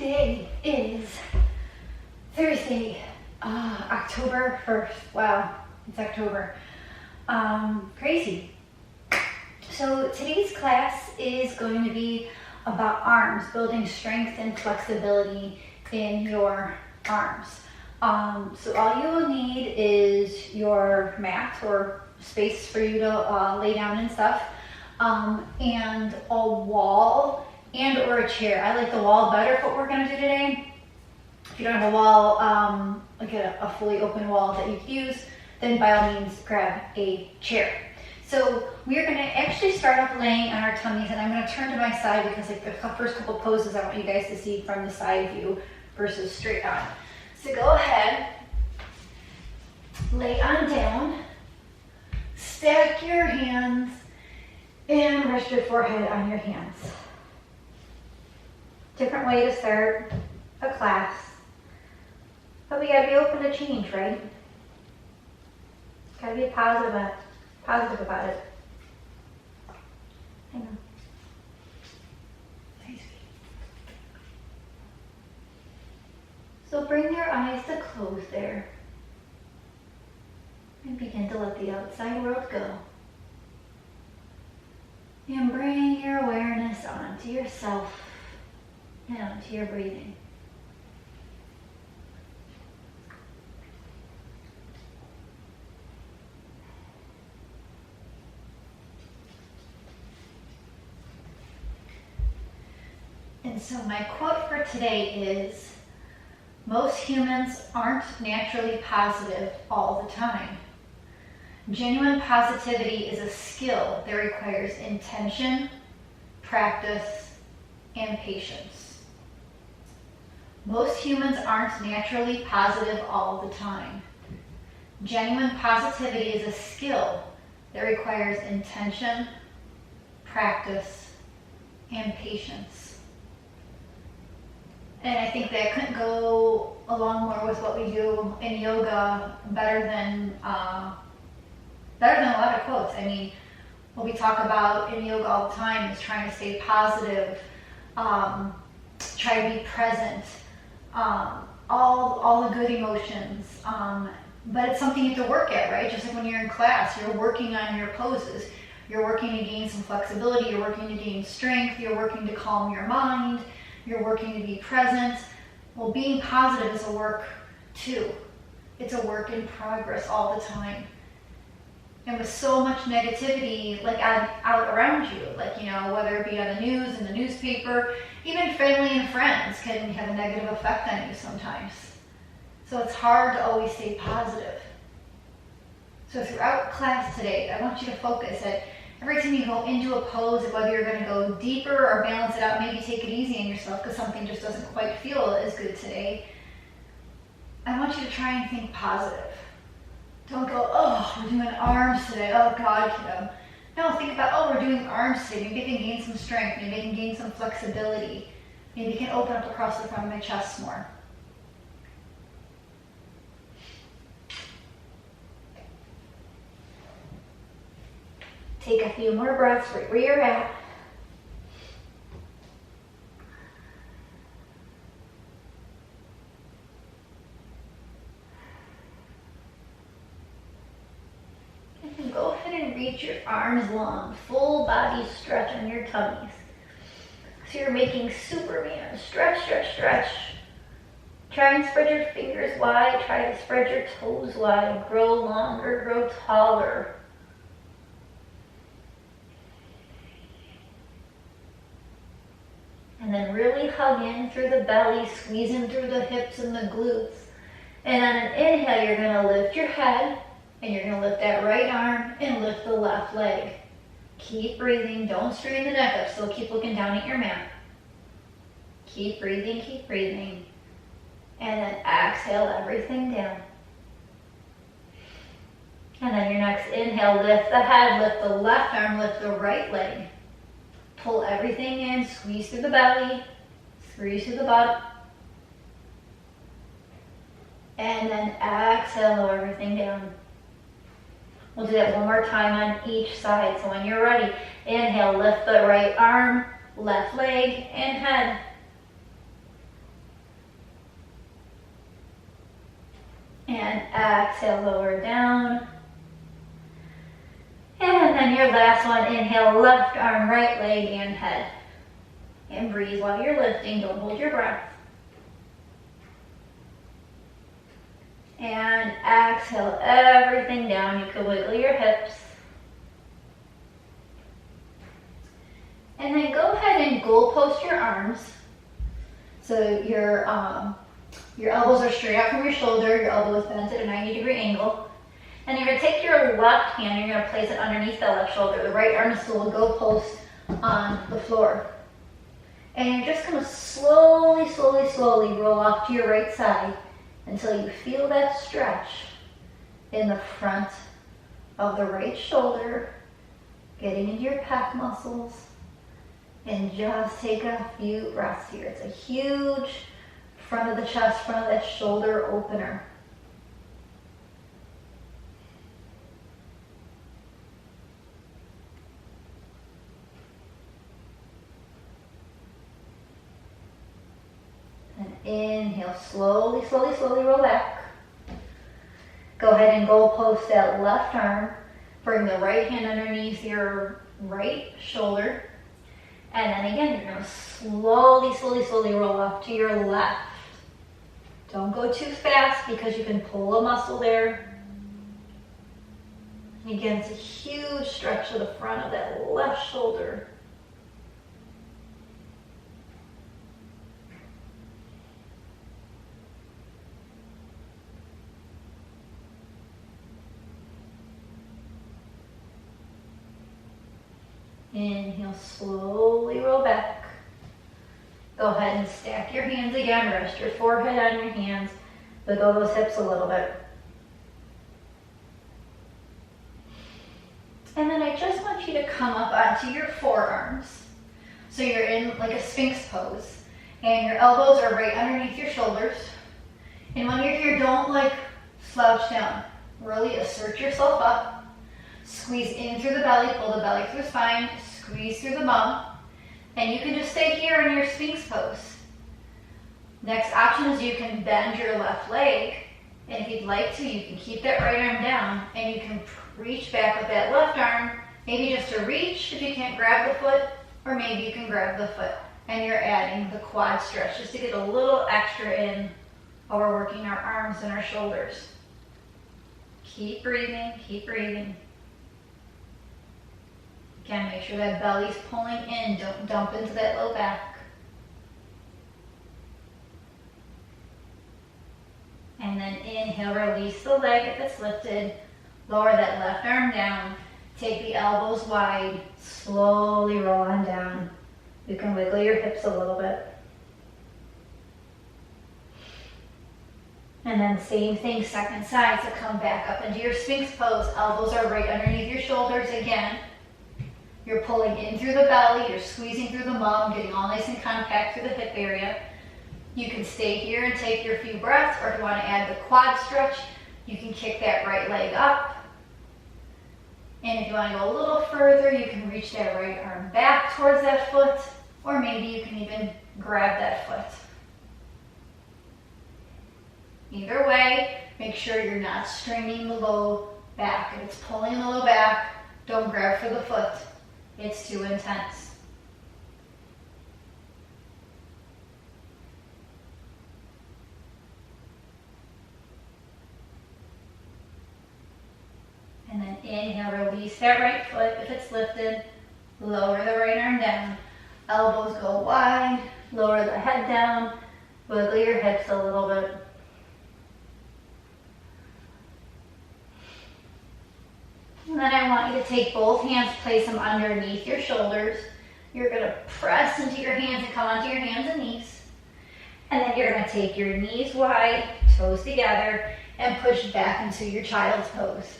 Today is Thursday, October 1st. Wow, it's October. Crazy. So today's class is going to be about arms, building strength and flexibility in your arms. So all you will need is your mat or space for you to lay down and stuff, and a wall and or a chair. I like the wall better for what we're going to do today. If you don't have a wall, like a fully open wall that you could use, then by all means grab a chair. So we're going to actually start off laying on our tummies, and I'm going to turn to my side because like the first couple poses I want you guys to see from the side view versus straight on. So go ahead, lay on down, stack your hands, and rest your forehead on your hands. Different way to start a class, but we gotta be open to change, right? Gotta be positive about it. I know. So bring your eyes to close there and begin to let the outside world go. And bring your awareness onto yourself and onto your breathing. And so my quote for today is, most humans aren't naturally positive all the time. Genuine positivity is a skill that requires intention, practice, and patience. Most humans aren't naturally positive all the time. Genuine positivity is a skill that requires intention, practice, and patience. And I think that couldn't go along more with what we do in yoga better than a lot of quotes. I mean, what we talk about in yoga all the time is trying to stay positive, try to be present, all the good emotions. But it's something you have to work at, right? Just like when you're in class, you're working on your poses. You're working to gain some flexibility, you're working to gain strength, you're working to calm your mind, you're working to be present. Well, being positive is a work too. It's a work in progress all the time. And with so much negativity like out around you, like, you know, whether it be on the news, in the newspaper, even family and friends can have a negative effect on you sometimes. So it's hard to always stay positive. So throughout class today, I want you to focus at every time you go into a pose, whether you're going to go deeper or balance it out, maybe take it easy on yourself because something just doesn't quite feel as good today. I want you to try and think positive. Don't go, oh, we're doing arms today. Oh, God, kiddo. No, think about, oh, we're doing arms today. Maybe I can gain some strength. Maybe I can gain some flexibility. Maybe I can open up across the front of my chest more. Take a few more breaths right where you're at. And then go ahead and reach your arms long, full body stretch on your tummies. So you're making Superman. Stretch, stretch, stretch. Try and spread your fingers wide. Try to spread your toes wide. Grow longer, grow taller. And then really hug in through the belly, squeeze in through the hips and the glutes. And on an inhale, you're going to lift your head, and you're going to lift that right arm and lift the left leg. Keep breathing. Don't straighten the neck up. Still keep looking down at your mat. Keep breathing, keep breathing. And then exhale everything down. And then your next inhale, lift the head, lift the left arm, lift the right leg. Pull everything in, squeeze through the belly, squeeze through the butt. And then exhale everything down. We'll do that one more time on each side. So when you're ready, inhale, lift the right arm, left leg, and head. And exhale, lower down. And then your last one, inhale, left arm, right leg, and head. And breathe while you're lifting, don't hold your breath. And exhale everything down. You can wiggle your hips. And then go ahead and goal post your arms. So your elbows are straight out from your shoulder, your elbow is bent at a 90-degree angle. And you're going to take your left hand and you're going to place it underneath the left shoulder. The right arm is still a goal post on the floor. And you're just going to slowly, slowly, slowly roll off to your right side until you feel that stretch in the front of the right shoulder, getting into your pec muscles. And just take a few breaths here. It's a huge front of the chest, front of that shoulder opener. And inhale, slowly, slowly, slowly roll back. Go ahead and goal post that left arm. Bring the right hand underneath your right shoulder. And then again, you're going to slowly, slowly, slowly roll off to your left. Don't go too fast because you can pull a muscle there. And again, it's a huge stretch to the front of that left shoulder. Inhale, slowly roll back. Go ahead and stack your hands again. Rest your forehead on your hands. Wiggle those hips a little bit. And then I just want you to come up onto your forearms. So you're in like a Sphinx pose. And your elbows are right underneath your shoulders. And when you're here, don't like slouch down. Really assert yourself up. Squeeze in through the belly, pull the belly through the spine, squeeze through the bum. And you can just stay here in your Sphinx pose. Next option is you can bend your left leg. And if you'd like to, you can keep that right arm down and you can reach back with that left arm. Maybe just to reach if you can't grab the foot, or maybe you can grab the foot. And you're adding the quad stretch just to get a little extra in while we're working our arms and our shoulders. Keep breathing, keep breathing. Again, make sure that belly's pulling in. Don't dump into that low back. And then inhale, release the leg if it's lifted. Lower that left arm down. Take the elbows wide. Slowly roll on down. You can wiggle your hips a little bit. And then same thing, second side. So come back up into your Sphinx pose. Elbows are right underneath your shoulders again. You're pulling in through the belly, you're squeezing through the bum, getting all nice and compact through the hip area. You can stay here and take your few breaths, or if you want to add the quad stretch, you can kick that right leg up. And if you want to go a little further, you can reach that right arm back towards that foot, or maybe you can even grab that foot. Either way, make sure you're not straining the low back. If it's pulling the low back, don't grab for the foot. It's too intense. And then inhale, release that right foot. If it's lifted, lower the right arm down. Elbows go wide, lower the head down, wiggle your hips a little bit. And then I want you to take both hands, place them underneath your shoulders. You're going to press into your hands and come onto your hands and knees. And then you're going to take your knees wide, toes together, and push back into your child's pose.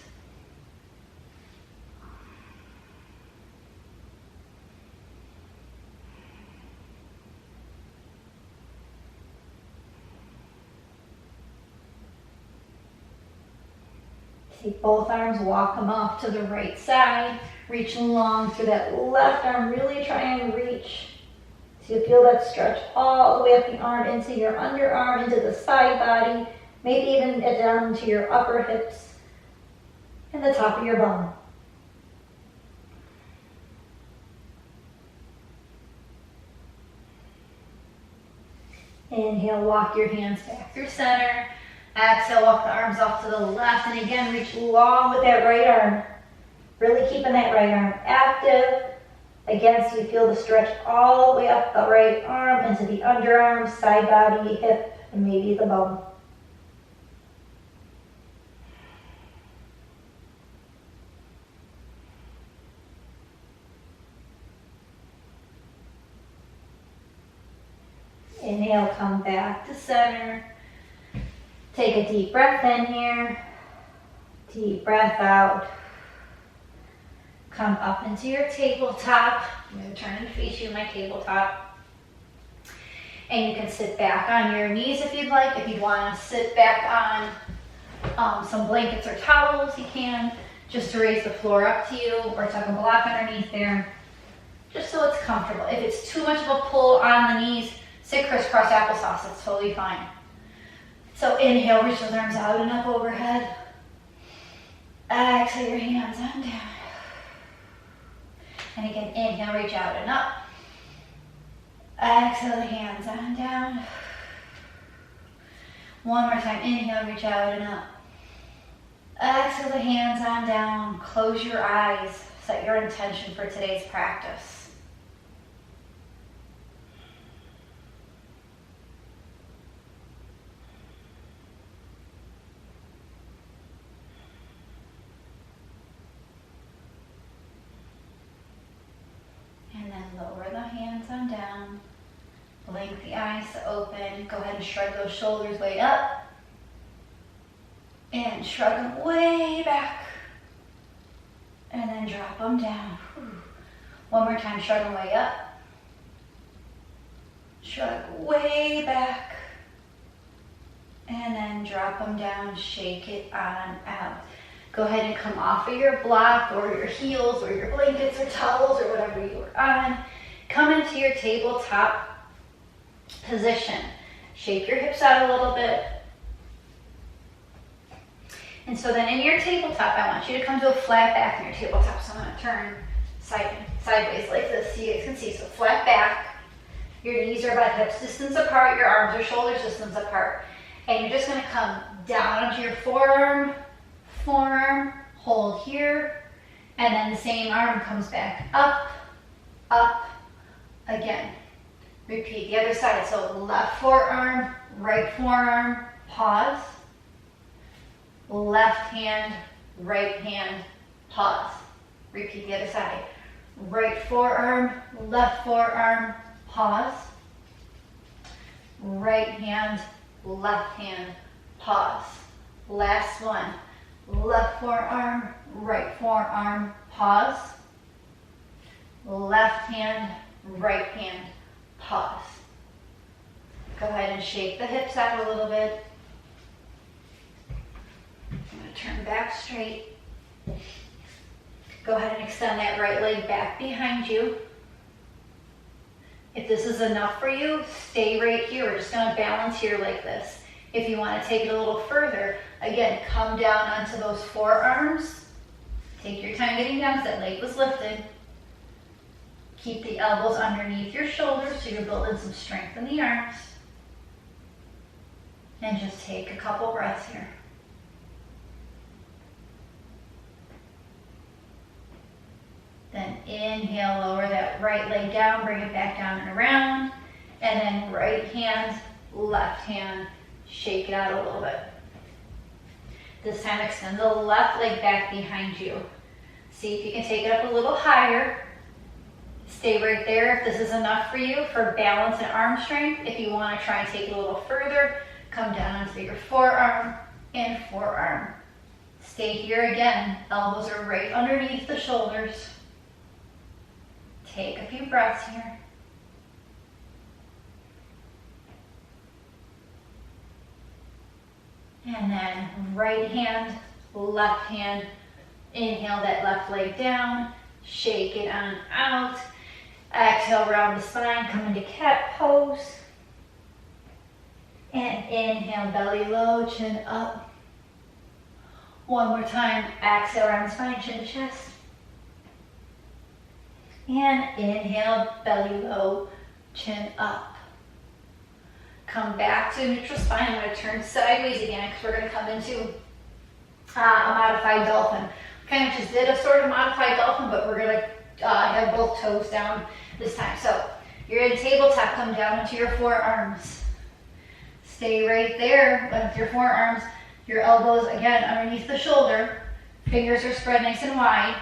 Take both arms, walk them off to the right side. Reach long through that left arm. Really try and reach. So you feel that stretch all the way up the arm into your underarm, into the side body. maybe even down to your upper hips and the top of your bum. Inhale, walk your hands back through center. Exhale, walk the arms off to the left, and again, reach long with that right arm. Really keeping that right arm active. Again, so you feel the stretch all the way up the right arm into the underarm, side body, hip, and maybe the bum. Inhale, come back to center. Take a deep breath in here. Deep breath out. Come up into your tabletop. I'm going to turn and face you, my tabletop. And you can sit back on your knees if you'd like. If you want to sit back on some blankets or towels, you can. Just to raise the floor up to you, or tuck a block underneath there. Just so it's comfortable. If it's too much of a pull on the knees, sit crisscross applesauce. It's totally fine. So inhale, reach those arms out and up overhead. Exhale your hands on down. And again, inhale, reach out and up. Exhale the hands on down. One more time, inhale, reach out and up. Exhale the hands on down. Close your eyes. Set your intention for today's practice. And then lower the hands on down. Blink the eyes to open. Go ahead and shrug those shoulders way up. And shrug them way back. And then drop them down. One more time, shrug them way up. Shrug way back. And then drop them down, shake it on out. Go ahead and come off of your block or your heels or your blankets or towels or whatever you are on. Come into your tabletop position. Shake your hips out a little bit. And so then in your tabletop, I want you to come to a flat back in your tabletop. So I'm going to turn sideways like this so you guys can see. So flat back. Your knees are about hips distance apart. Your arms are shoulders distance apart. And you're just going to come down onto your forearm, hold here, and then the same arm comes back up, up, again. Repeat the other side. So left forearm, right forearm, pause. Left hand, right hand, pause. Repeat the other side. Right forearm, left forearm, pause. Right hand, left hand, pause. Last one. Left forearm, right forearm, pause. Left hand, right hand, pause. Go ahead and shake the hips out a little bit. I'm going to turn back straight. Go ahead and extend that right leg back behind you. If this is enough for you, stay right here. We're just going to balance here like this. If you want to take it a little further, again, come down onto those forearms. Take your time getting down because that leg was lifted. Keep the elbows underneath your shoulders so you're building some strength in the arms. And just take a couple breaths here. Then inhale, lower that right leg down, bring it back down and around. And then right hand, left hand, shake it out a little bit. This time extend the left leg back behind you. See if you can take it up a little higher. Stay right there if this is enough for you for balance and arm strength. If you want to try and take it a little further, come down onto your forearm and forearm. Stay here again. Elbows are right underneath the shoulders. Take a few breaths here. And then right hand, left hand. Inhale that left leg down. Shake it on out. Exhale, round the spine. Come into cat pose. And inhale, belly low, chin up. One more time, exhale, round spine, chin to chest. And inhale, belly low, chin up. Come back to neutral spine. I'm going to turn sideways again because we're going to come into a modified dolphin. Kind of just did a sort of modified dolphin, but we're going to have both toes down this time. So you're in tabletop, come down into your forearms. Stay right there with your forearms. Your elbows, again, underneath the shoulder. Fingers are spread nice and wide.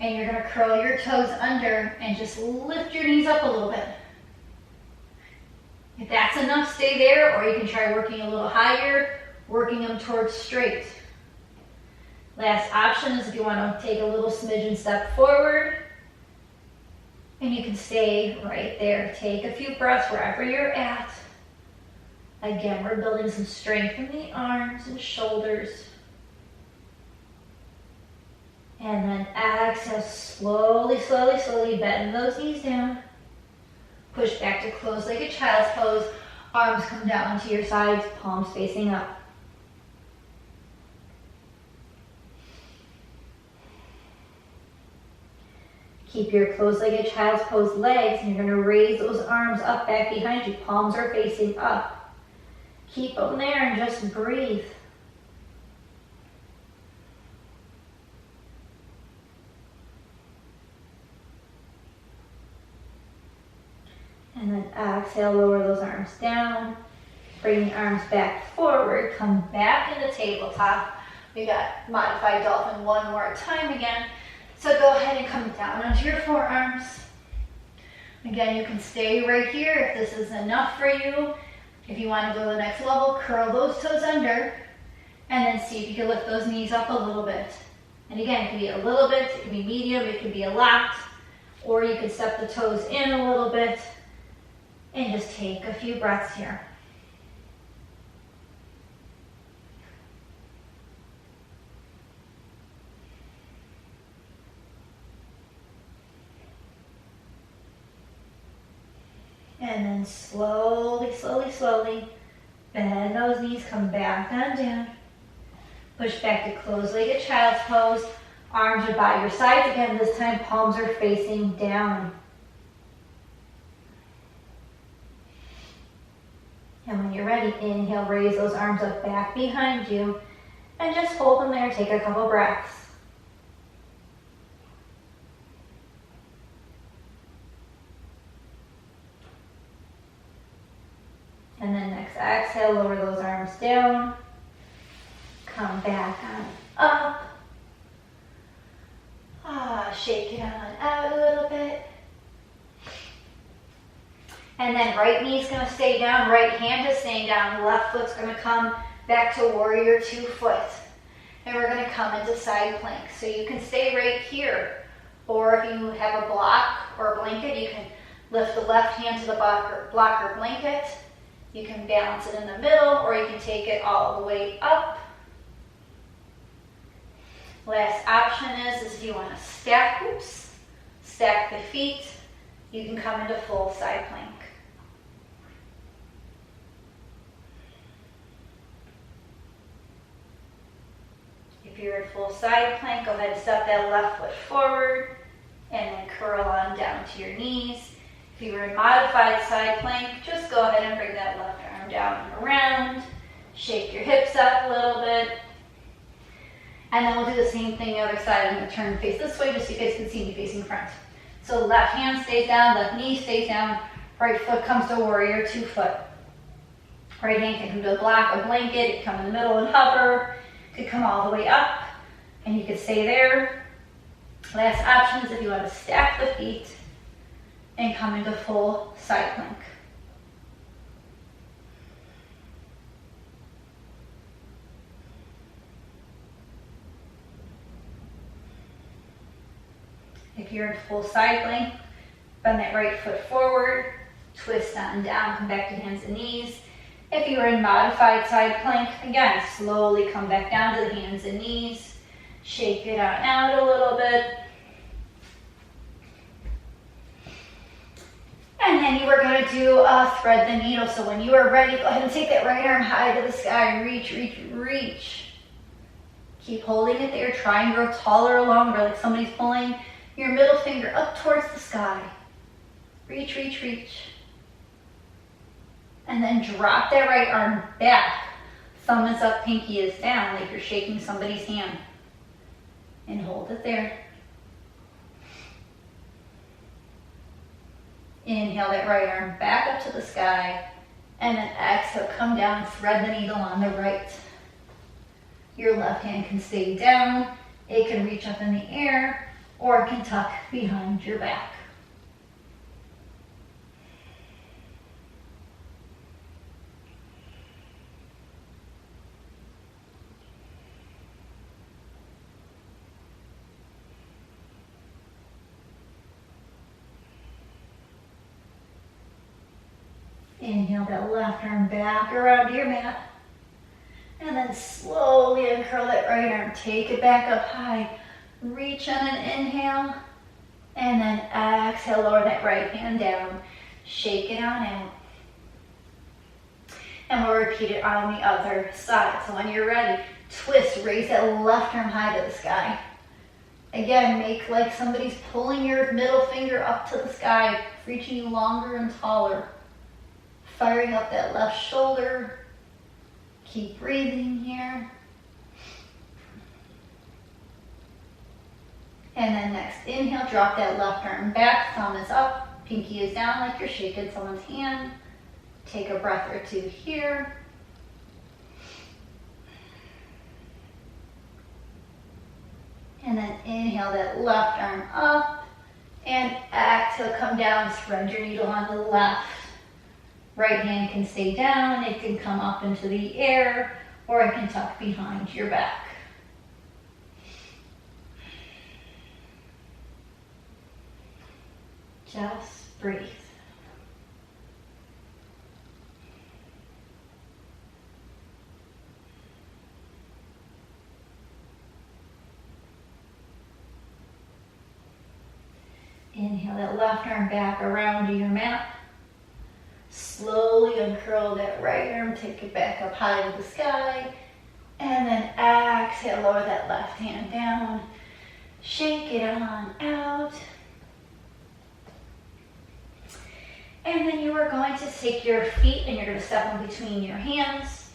And you're going to curl your toes under and just lift your knees up a little bit. If that's enough, stay there, or you can try working a little higher, working them towards straight. Last option is if you want to take a little smidgen step forward, and you can stay right there. Take a few breaths wherever you're at. Again, we're building some strength in the arms and shoulders. And then exhale, slowly, slowly, slowly bend those knees down. Push back to closed-legged child's pose. Arms come down to your sides, palms facing up. Keep your closed-legged child's pose legs, and you're going to raise those arms up back behind you. Palms are facing up. Keep them there and just breathe. And then exhale, lower those arms down. Bring the arms back forward. Come back into tabletop. We got modified dolphin one more time again. So go ahead and come down onto your forearms. Again, you can stay right here if this is enough for you. If you want to go to the next level, curl those toes under. And then see if you can lift those knees up a little bit. And again, it can be a little bit, it can be medium, it can be a lot. Or you can step the toes in a little bit. And just take a few breaths here. And then slowly, slowly, slowly, bend those knees, come back on down. Push back to closed-legged child's pose. Arms are by your sides again. This time, palms are facing down. And when you're ready, inhale, raise those arms up back behind you. And just hold them there, take a couple breaths. And then next exhale, lower those arms down. Come back on up. Shake it on out a little bit. And then right knee's going to stay down, right hand is staying down, left foot's going to come back to warrior 2 foot. And we're going to come into side plank. So you can stay right here. Or if you have a block or a blanket, you can lift the left hand to the block or blanket. You can balance it in the middle, or you can take it all the way up. Last option is if you want to stack the feet, you can come into full side plank. If you're in full side plank, go ahead and step that left foot forward and then curl on down to your knees. If you were in modified side plank, just go ahead and bring that left arm down and around. Shake your hips up a little bit. And then we'll do the same thing the other side. I'm going to turn and face this way just so you guys can see me facing front. So left hand stays down, left knee stays down, right foot comes to warrior 2 foot. Right hand can come to a block, a blanket, it can come in the middle and hover, it could come all the way up, and you could stay there. Last option is if you want to stack the feet and come into full side plank. If you're in full side plank, bend that right foot forward, twist on down, come back to hands and knees. If you are in modified side plank, again, slowly come back down to the hands and knees. Shake it out a little bit. And then you are going to do a thread the needle. So when you are ready, go ahead and take that right arm high to the sky. Reach, reach, reach. Keep holding it there. Try and grow taller or longer, like somebody's pulling your middle finger up towards the sky. Reach, reach, reach. And then drop that right arm back. Thumb is up, pinky is down, like you're shaking somebody's hand. And hold it there. Inhale that right arm back up to the sky. And then exhale, come down, thread the needle on the right. Your left hand can stay down. It can reach up in the air, or it can tuck behind your back. Inhale that left arm back around your mat. And then slowly uncurl that right arm. Take it back up high. Reach on an inhale. And then exhale, lower that right hand down. Shake it on out. And we'll repeat it on the other side. So when you're ready, twist, raise that left arm high to the sky. Again, make like somebody's pulling your middle finger up to the sky, reaching you longer and taller. Firing up that left shoulder. Keep breathing here. And then next, inhale, drop that left arm back, thumb is up, pinky is down like you're shaking someone's hand. Take a breath or two here. And then inhale that left arm up, and exhale, come down, thread your needle on the left. Right hand can stay down, it can come up into the air, or it can tuck behind your back. Just breathe. Inhale that left arm back around to your mat. Slowly uncurl that right arm, take it back up high to the sky. And then exhale, lower that left hand down. Shake it on out. And then you are going to take your feet and you're going to step in between your hands,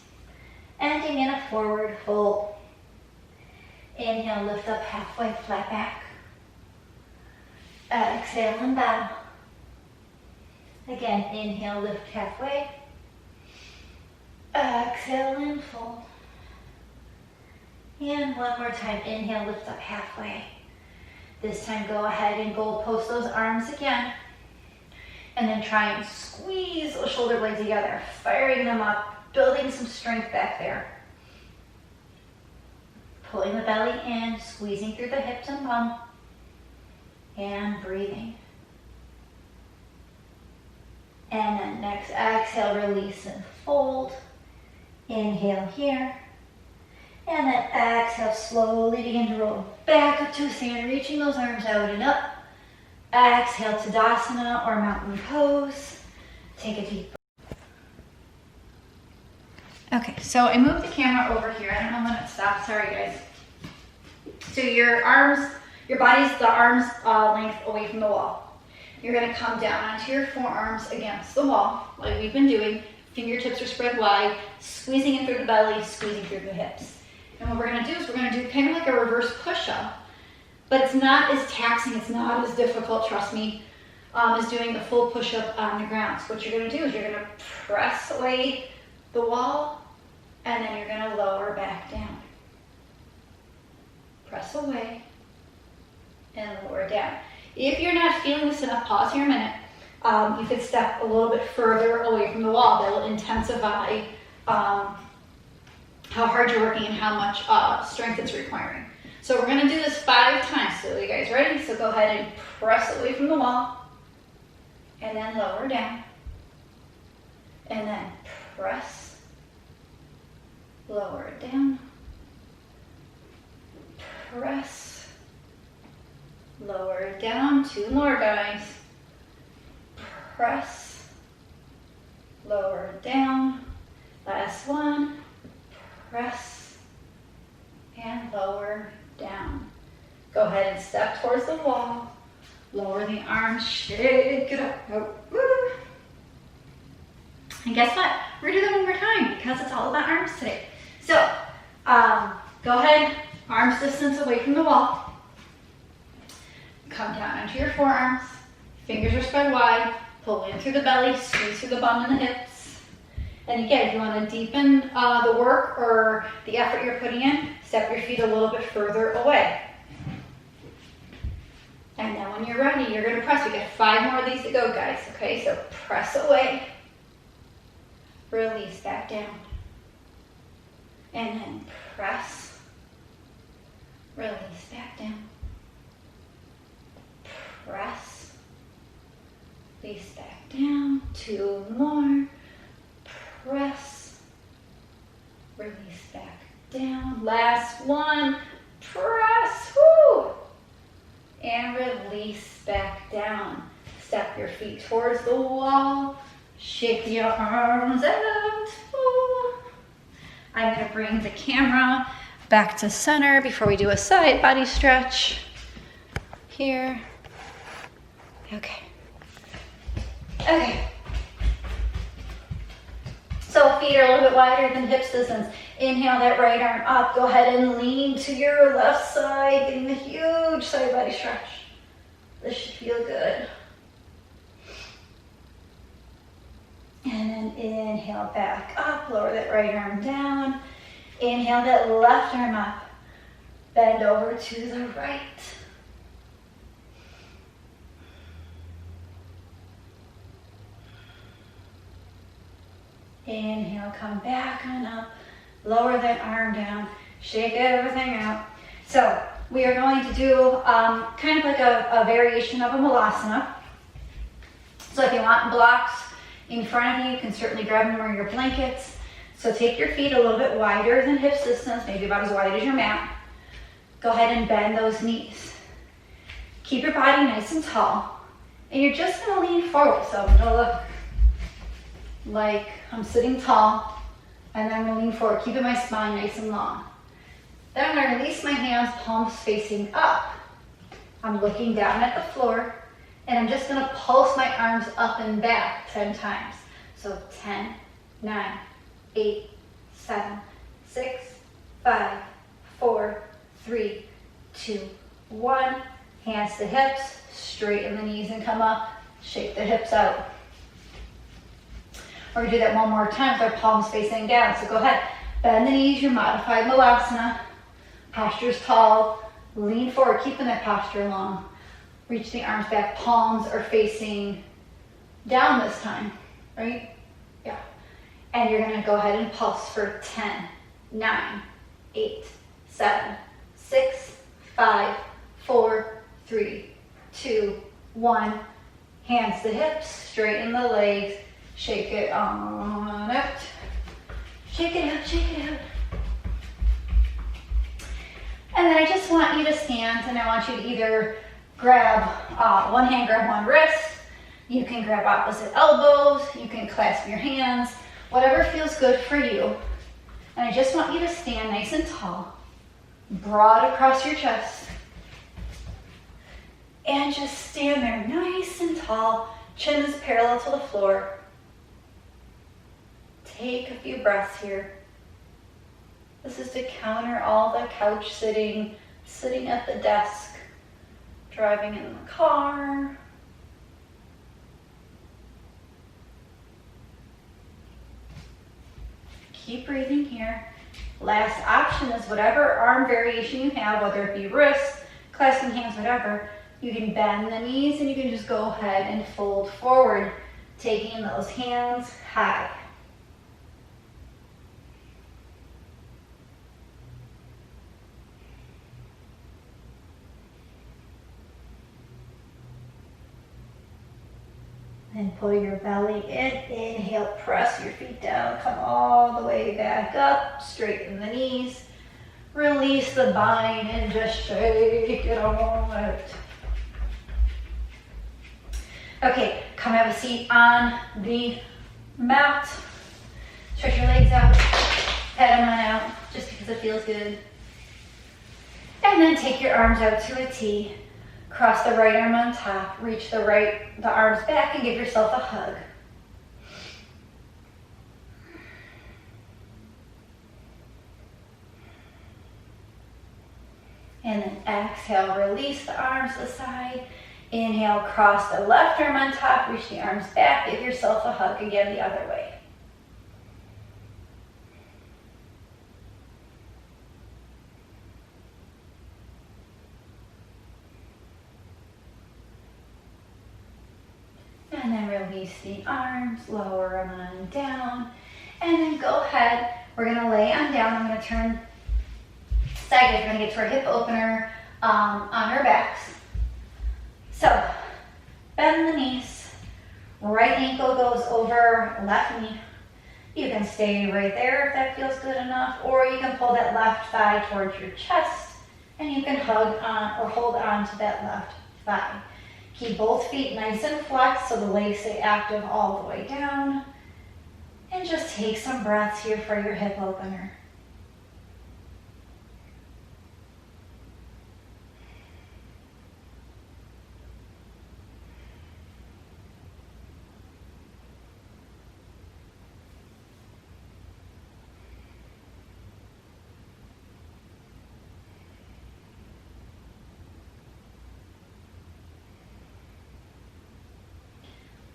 ending in a forward fold. Inhale, lift up halfway, flat back. Exhale and bow. Again, inhale, lift halfway. Exhale and fold. And one more time, inhale, lift up halfway. This time go ahead and goal post those arms again. And then try and squeeze those shoulder blades together, firing them up, building some strength back there. Pulling the belly in, squeezing through the hips and bum. And breathing. And then next, exhale, release and fold. Inhale here. And then exhale, slowly begin to roll back up to a stand, reaching those arms out and up. Exhale, Tadasana or Mountain Pose. Take a deep breath. Okay, so I moved the camera over here. I don't know when it stopped. Sorry, guys. So your arms, your body's the arms length away from the wall. You're going to come down onto your forearms against the wall, like we've been doing. Fingertips are spread wide, squeezing in through the belly, squeezing through the hips. And what we're going to do is we're going to do kind of like a reverse push-up. But it's not as taxing, it's not as difficult, trust me, as doing a full push-up on the ground. So what you're going to do is you're going to press away the wall, and then you're going to lower back down. Press away, and lower down. If you're not feeling this enough, pause here a minute. You could step a little bit further away from the wall. That will intensify how hard you're working and how much strength it's requiring. So we're going to do this 5 times. So you guys ready? So go ahead and press away from the wall. And then lower down. And then press. Lower down. Press. Lower down. 2 more, guys. press, lower down. Last one, press and lower down. Go ahead and step towards the wall. Lower the arms, shake it up. Woo. And guess what? We're gonna do that one more time because it's all about arms today. So, go ahead, arms distance away from the wall. Come down onto your forearms. Fingers are spread wide. Pull in through the belly, squeeze through the bum and the hips. And again, if you want to deepen the work or the effort you're putting in, step your feet a little bit further away. And then when you're ready, you're going to press. We got 5 more of these to go, guys. Okay, so press away. Release back down. And then press. Release back down. Press. Release back down. 2 more. Press. Release back down. Last one. Press. Woo! And release back down. Step your feet towards the wall. Shake your arms out. Ooh. I'm going to bring the camera back to center before we do a side body stretch. Here. Okay. Okay. So feet are a little bit wider than hips distance. Inhale that right arm up. Go ahead and lean to your left side, getting a huge side body stretch. This should feel good. And then inhale back up. Lower that right arm down. Inhale that left arm up. Bend over to the right. Inhale, come back on up. Lower that arm down. Shake everything out. So we are going to do kind of like a variation of a Malasana. So if you want blocks in front of you, you can certainly grab them or your blankets. So take your feet a little bit wider than hips distance, maybe about as wide as your mat. Go ahead and bend those knees. Keep your body nice and tall. And you're just going to lean forward. So I'm going to look like I'm sitting tall. And then I'm going to lean forward, keeping my spine nice and long. Then I'm going to release my hands, palms facing up. I'm looking down at the floor, and I'm just going to pulse my arms up and back 10 times. So 10, 9, 8, 7, 6, 5, 4, 3, 2, 1. Hands to hips, straighten the knees and come up. Shake the hips out. We're going to do that one more time with our palms facing down. So go ahead, bend the knees, your modified Malasana. Posture's tall, lean forward, keeping that posture long. Reach the arms back, palms are facing down this time, right? Yeah. And you're going to go ahead and pulse for 10, 9, 8, 7, 6, 5, 4, 3, 2, 1. Hands to hips, straighten the legs. Shake it on out. Shake it out, shake it out. And then I just want you to stand, and I want you to either grab one hand, grab one wrist. You can grab opposite elbows. You can clasp your hands. Whatever feels good for you. And I just want you to stand nice and tall, broad across your chest. And just stand there nice and tall. Chin is parallel to the floor. Take a few breaths here. This is to counter all the couch sitting at the desk, driving in the car. Keep breathing here. Last option is whatever arm variation you have, whether it be wrist, clasping hands, whatever. You can bend the knees and you can just go ahead and fold forward, taking those hands high. And pull your belly in. Inhale, press your feet down. Come all the way back up. Straighten the knees. Release the bind and just shake it all out. Okay, come have a seat on the mat. Stretch your legs out, head them on out, just because it feels good. And then take your arms out to a T. Cross the right arm on top, reach the arms back and give yourself a hug. And then exhale, release the arms to the side. Inhale, cross the left arm on top, reach the arms back, give yourself a hug again the other way. And then release the arms, lower them on down. And then go ahead, we're gonna lay on down. I'm gonna turn side, we're gonna get to our hip opener on our backs. So, bend the knees, right ankle goes over left knee. You can stay right there if that feels good enough, or you can pull that left thigh towards your chest, and you can hug on or hold on to that left thigh. Keep both feet nice and flexed so the legs stay active all the way down. And just take some breaths here for your hip opener.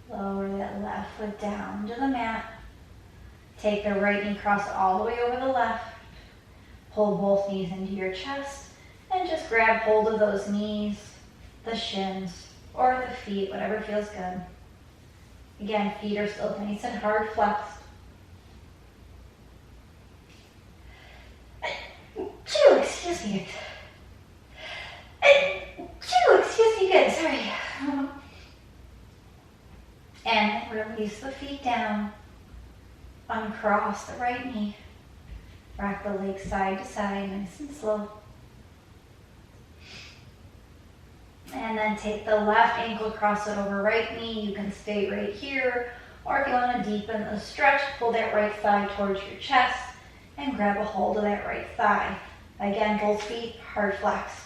Lower that left foot down to the mat. Take the right knee, cross it all the way over the left. Pull both knees into your chest and just grab hold of those knees, the shins, or the feet, whatever feels good. Again, feet are still nice and hard flexed. Excuse me. Excuse me, good, sorry. And release the feet down. Uncross the right knee. Rock the legs side to side, nice and slow. And then take the left ankle, cross it over right knee. You can stay right here. Or if you want to deepen the stretch, pull that right thigh towards your chest and grab a hold of that right thigh. Again, both feet hard flexed.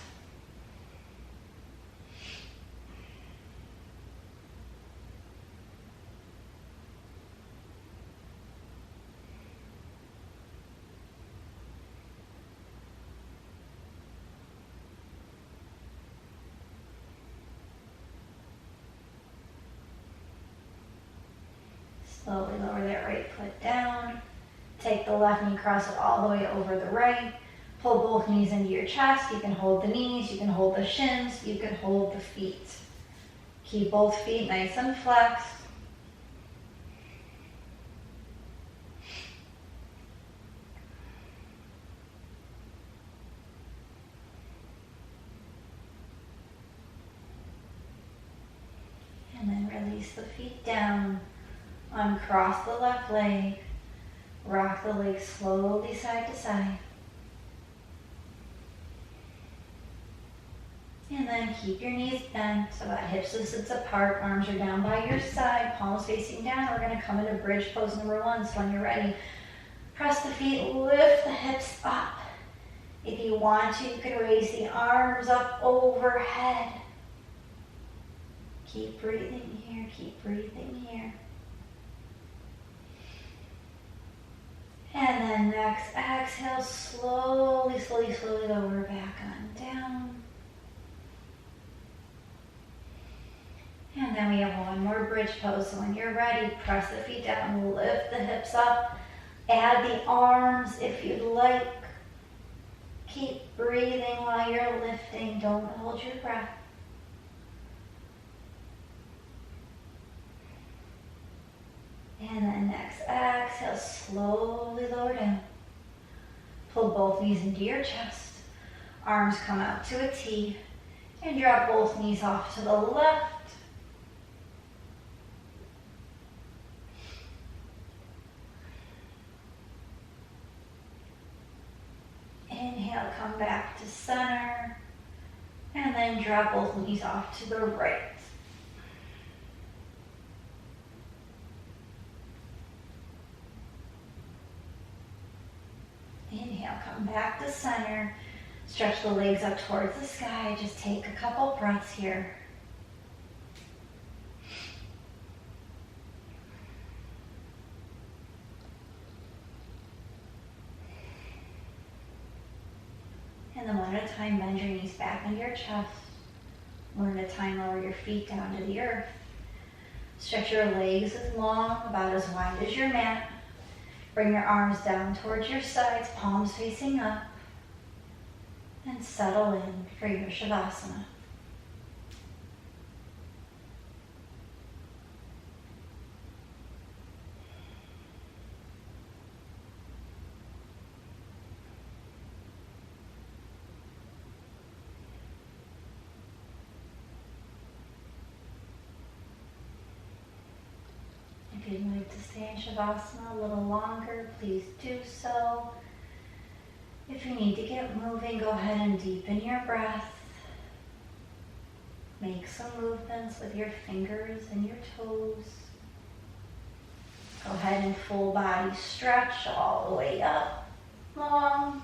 Slowly lower that right foot down. Take the left knee, cross it all the way over the right. Pull both knees into your chest. You can hold the knees, you can hold the shins, you can hold the feet. Keep both feet nice and flexed. And then release the feet down. Uncross the left leg. Rock the leg slowly side to side. And then keep your knees bent so that hips distance apart, arms are down by your side, palms facing down. We're going to come into bridge pose number 1. So when you're ready, press the feet, lift the hips up. If you want to, you can raise the arms up overhead. Keep breathing here, keep breathing here. And then next, exhale, slowly lower back on down. And then we have one more bridge pose. So when you're ready, press the feet down, lift the hips up, add the arms if you'd like. Keep breathing while you're lifting, don't hold your breath. And then next, exhale, slowly lower down. Pull both knees into your chest. Arms come out to a T. And drop both knees off to the left. Inhale, come back to center. And then drop both knees off to the right. Inhale, come back to center. Stretch the legs up towards the sky. Just take a couple breaths here. And then one at a time, bend your knees back into your chest. One at a time, lower your feet down to the earth. Stretch your legs as long, about as wide as your mat. Bring your arms down towards your sides, palms facing up. And settle in for your Shavasana. If you'd like to stay in Shavasana a little longer, please do so. If you need to get moving, go ahead and deepen your breath. Make some movements with your fingers and your toes. Go ahead and full body stretch all the way up, long.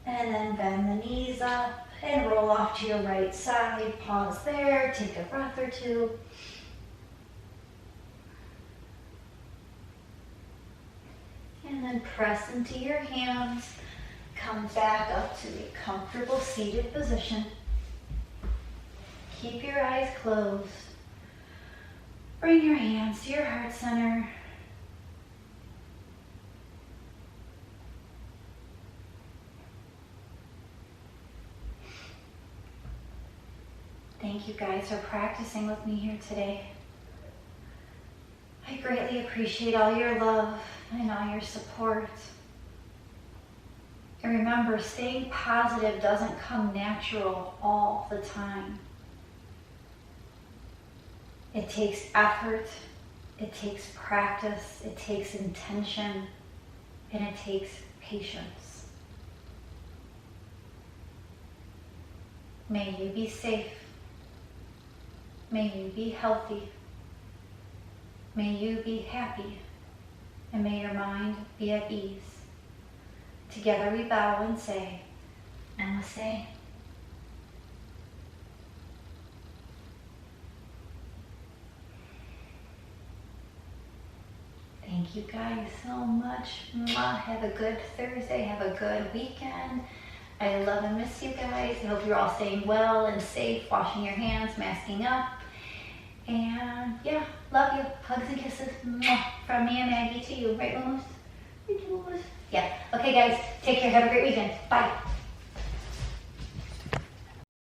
And then bend the knees up and roll off to your right side. Pause there, take a breath or two. And then press into your hands. Come back up to a comfortable seated position. Keep your eyes closed. Bring your hands to your heart center. Thank you guys for practicing with me here today. I greatly appreciate all your love and all your support. And remember, staying positive doesn't come natural all the time. It takes effort, it takes practice, it takes intention, and it takes patience. May you be safe. May you be healthy. May you be happy. And may your mind be at ease. Together we bow and say, Namaste. Thank you guys so much. Have a good Thursday. Have a good weekend. I love and miss you guys. I hope you're all staying well and safe, washing your hands, masking up. And yeah, love you. Hugs and kisses. From me and Maggie to you. Right, Lumos? Yeah. Okay, guys. Take care. Have a great weekend. Bye.